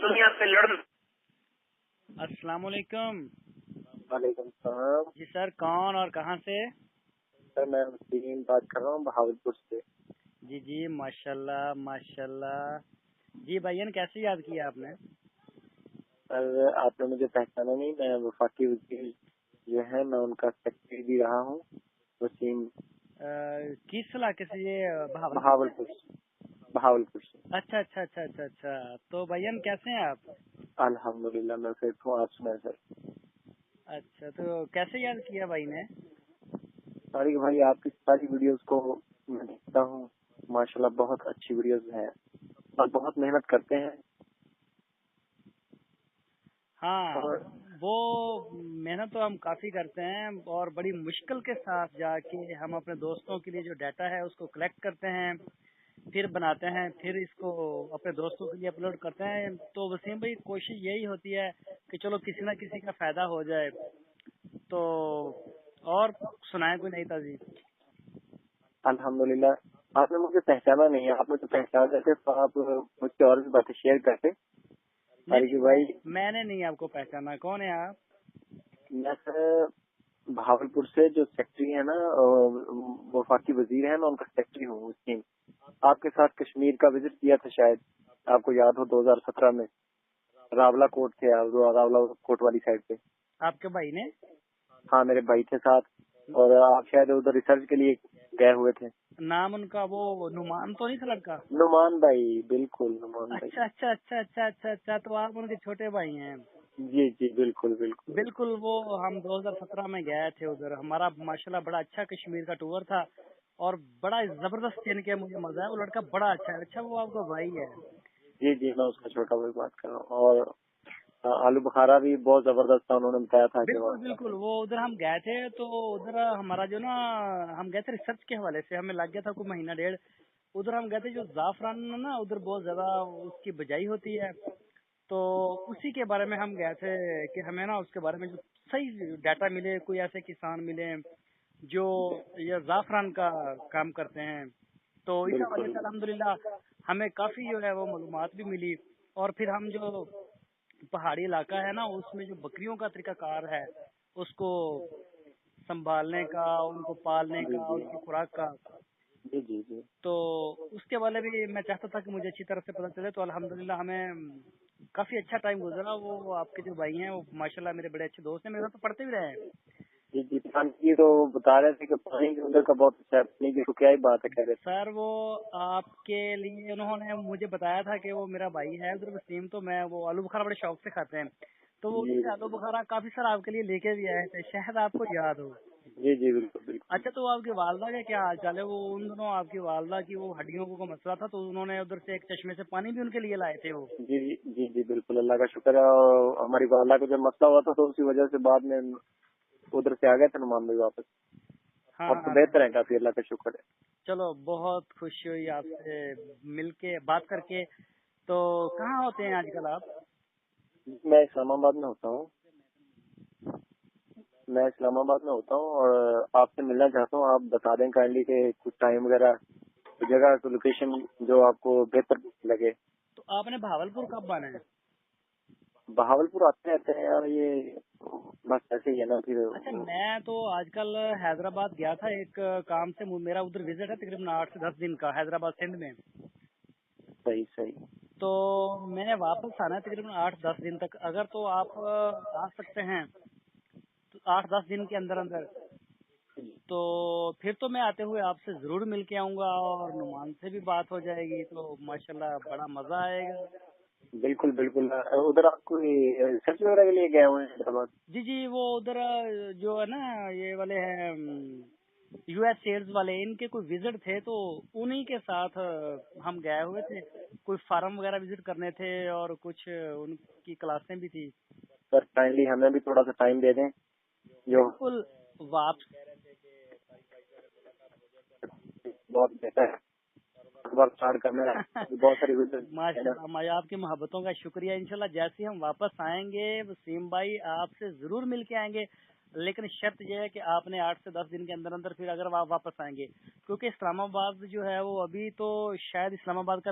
दुनिया से लड़। अस्सलाम वालेकुम। वालेकुम सलाम। जी सर, कौन और कहाँ से? सर मैं मुस्लिम बात कर रहा हूँ बहावलपुर से। जी जी, माशाल्लाह माशाल्लाह। जी भाईयन, कैसे याद किया आपने? सर आपने मुझे पहचाना नहीं, मैं वफाकी वजीर जो है मैं उनका सेक्रेटरी भी रहा हूँ वसीम। किस इलाके से ये? बहावलपुर से। अच्छा अच्छा अच्छा अच्छा अच्छा। तो भाईयन कैसे हैं आप? अल्हम्दुलिल्लाह मैं फिर हूँ। आप सुनाए सर? अच्छा, तो कैसे याद किया भाई ने? तारिक भाई आपकी सारी वीडियोस को मैं देखता हूँ, माशाल्लाह बहुत अच्छी वीडियोस हैं और बहुत मेहनत करते हैं। हाँ, और वो मेहनत तो हम काफी करते हैं और बड़ी मुश्किल के साथ जाके हम अपने दोस्तों के लिए जो डाटा है उसको कलेक्ट करते हैं, फिर बनाते हैं, फिर इसको अपने दोस्तों के लिए अपलोड करते हैं। तो वसीम भाई, कोशिश यही होती है कि चलो किसी ना किसी का फायदा हो जाए। तो और सुनाए कोई नई ताजी? अल्हम्दुलिल्लाह आपने मुझे पहचाना नहीं है। आप मुझे पहचान देते तो आप मुझसे और भी बातें शेयर करते। तारिक भाई मैंने नहीं आपको पहचाना। कौन है आप? मैं सर बहावलपुर से जो सेक्रेटरी है ना, वफाकी वजीर है, मैं उनका सेक्रेटरी हूँ मुस्लिम। आपके साथ कश्मीर का विजिट किया था, शायद आपको याद हो 2017 में। रावला कोट थे आप, रावला कोट वाली साइड पे। आपके भाई ने? हाँ मेरे भाई थे साथ, और आप शायद उधर रिसर्च के लिए गए हुए थे। नाम उनका वो नुमान तो नहीं था लड़का? नुमान भाई, बिल्कुल नुमान भाई। अच्छा अच्छा अच्छा अच्छा अच्छा अच्छा। तो आप उनके छोटे भाई हैं? जी जी बिल्कुल बिल्कुल। बिल्कुल, वो हम 2017 में गए थे उधर। हमारा माशाल्लाह बड़ा अच्छा कश्मीर का टूर था और बड़ा जबरदस्त चीन के मुझे मजा है। वो लड़का बड़ा अच्छा है। अच्छा, वो आपका भाई है? जी जी मैं उसका छोटा भाई बात कर रहा हूँ। और आलू बुखारा भी बहुत जबरदस्त था, उन्होंने बताया था कि बिल्कुल बिल्कुल। वो उधर हम गए थे तो उधर हमारा जो ना, हम गए थे रिसर्च के हवाले से, हमें लग गया था कोई महीना डेढ़। उधर हम गए थे, जो जाफरान ना उधर बहुत ज्यादा उसकी बिजाई होती है, तो उसी के बारे में हम गए थे कि हमें ना उसके बारे में जो सही डाटा मिले, कोई ऐसे किसान मिले जो ये जाफरान का काम करते हैं। तो इस वजह बिल्कुल से अल्हम्दुलिल्लाह हमें काफी जो है वो मालूमात भी मिली। और फिर हम जो पहाड़ी इलाका है ना, उसमें जो बकरियों का तरीकाकार है, उसको संभालने का, उनको पालने जी का, जी उनकी खुराक का, जी जी जी तो उसके बारे में भी मैं चाहता था कि मुझे अच्छी तरह से पता चले। तो अल्हम्दुलिल्लाह हमें काफी अच्छा टाइम गुजरा। वो आपके जो भाई हैं वो माशाल्लाह मेरे बड़े अच्छे दोस्त हैं, मेरे साथ तो पढ़ते भी रहे हैं। जी जी। पानी की तो बता रहे थे कि पानी के उधर का बहुत अच्छा है, पानी की तो क्या ही बात है, कह रहे थे। सर वो आपके लिए उन्होंने मुझे बताया था कि वो मेरा भाई है उधर वसीम, तो मैं वो आलू बुखारा बड़े शौक से खाते हैं, तो वो जी उनसे आलू बुखारा काफी सर आपके लिए लेके भी आए थे, शायद आपको याद हो। जी जी बिल्कुल बिल्कुल। अच्छा, तो आपकी वालदा का क्या हाल चाल है? वो उन दिनों आपकी वालदा की वो हड्डियों को मसला था, तो उन्होंने उधर से एक चश्मे से पानी भी उनके लिए लाए थे वो। जी जी जी बिल्कुल, अल्लाह का शुक्र है। और हमारी वाला को जब मसला हुआ था तो उसी वजह से बाद में उधर से आ गए थे नुमान भाई वापस। हाँ अब तो हाँ। बेहतर है काफी, अल्लाह का शुक्र है। चलो, बहुत खुशी हुई आपसे मिलके बात करके। तो कहाँ होते हैं आजकल आप? मैं इस्लामाबाद में होता हूँ। और आपसे मिलना चाहता हूँ। आप बता दें काइंडली कि कुछ टाइम वगैरह, जगह तो लोकेशन जो आपको बेहतर लगे। तो आपने भावलपुर कब आना है? बहावलपुर आते रहते हैं यार, ये बस ऐसे ही है ना फिर। अच्छा, मैं तो आजकल हैदराबाद गया था एक काम से। मेरा उधर विजिट है तकरीबन 8 से 10 दिन का, हैदराबाद सिंध में। सही सही। तो मैंने वापस आना है तकरीबन 8-10 दिन तक। अगर तो आप आ सकते हैं तो 8-10 दिन के अंदर अंदर, तो फिर तो मैं आते हुए आपसे जरूर मिल के आऊंगा और नुमान से भी बात हो जाएगी, तो माशाल्लाह बड़ा मजा आएगा। बिल्कुल बिल्कुल। उधर आप कोई रिसर्च वगैरह के लिए गए हुए हैं हैदराबाद? जी जी, वो उधर जो है ना ये वाले हैं यूएस सेल्स वाले, इनके कोई विजिट थे, तो उन्हीं के साथ हम गए हुए थे। कोई फार्म वगैरह विजिट करने थे और कुछ उनकी क्लासें भी थी। सर काइंडली हमें भी थोड़ा सा टाइम दे दें जो बिल्कुल। वापस बहुत बेहतर है। अखबार स्टार्ट करना है, बहुत सारी विजिट है ना। माशाल्लाह, मैं आपकी मोहब्बतों का शुक्रिया। इंशाल्लाह जैसे ही हम वापस आएंगे वसीम भाई, आपसे जरूर मिल के आएंगे। लेकिन शर्त यह है कि आपने 8 से 10 दिन के अंदर अंदर फिर अगर आप वापस आएंगे, क्योंकि इस्लामाबाद जो है वो अभी तो शायद इस्लामाबाद का